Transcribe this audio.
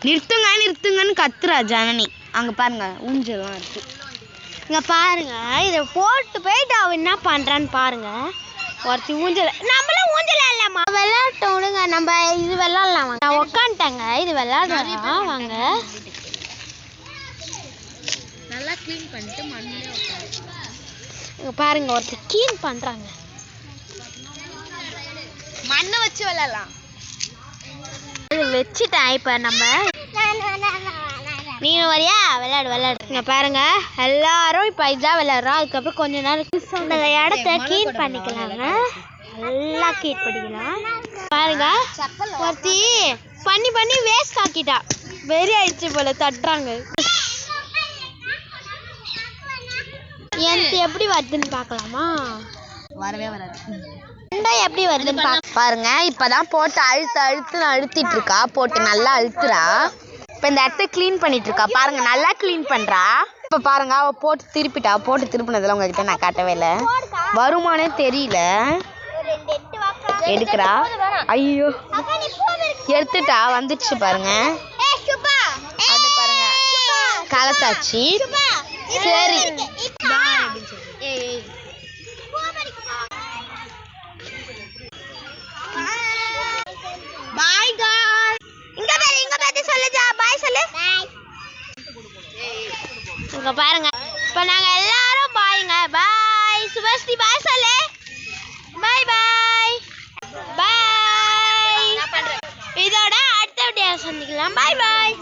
நிறுத்துங்க நிறுத்துங்கன்னு கத்துறா ஜனனி. அங்க பாருங்க ஊஞ்சல்லாம் இருக்கு. இங்க பாருங்க இதை போட்டு போயிட்டு அவ என்ன பண்றான்னு பாருங்க. ஒருத்தி ஊஞ்சல், நம்மளும் ஊஞ்சல் இல்லம்மா விளையாட்டோம் விடுங்க. நம்ம இது விளையாடலாம். நான் உக்காந்துட்டேங்க. இது விளையாடலாம் வாங்க. நல்லா க்ளீன் பண்ணிட்டு மண்ணிலே இங்க பாருங்க ஒருத்தி க்ளீன் பண்றாங்க. மண்ணை வச்சு விளையாடலாம். வச்சுட்டேன். இப்ப நம்ம நீ வரியா விளையாடு. இங்க பாருங்க எல்லாரும் இப்ப இதான் விளையாடுறோம். அதுக்கப்புறம் கொஞ்ச நேரம் இந்த இடத்த க்ளீன் பண்ணிக்கலாங்க. நல்லா க்ளீன் பண்ணிக்கலாம். பாருங்க ஒருத்தி பண்ணி வேஸ்ட் ஆக்கிட்டா. வெறி ஆயிடுச்சு போல தட்டுறாங்க. எனக்கு எப்படி வருதுன்னு பார்க்கலாமா? வரவே வராது. எப்படி வருதுன்னு பாருங்க. இப்பதான் போட்டு அழுத்திட்டு இருக்கா. போட்டு நல்லா அழுத்துறா. இப்ப இந்த இடத்த கிளீன் பண்ணிட்டு இருக்கா. பாருங்க நல்லா கிளீன் பண்றா. இப்ப பாருங்க அவ போட்டு திருப்பிட்டா. போட்டு திருப்பினதுல உங்ககிட்ட நான் காட்டவே இல்லை. வருமானே தெரியல. எடுக்கிறா. ஐயோ எடுத்துட்டா. வந்துடுச்சு பாருங்க. அது பாருங்க கலத்தாச்சு. சரி பாய் காய். இங்க பாரு சொல்லுடா. பாய் சொல்லு. இங்க பாருங்க இப்ப நாங்க எல்லாரும் பாய்ங்க. பாய் சுபஸ்ரீ. பாய் சொல்லு. பாய் பாய் பாய். இதோட அடுத்த வீடியோ சந்திக்கலாம். பாய் பாய்.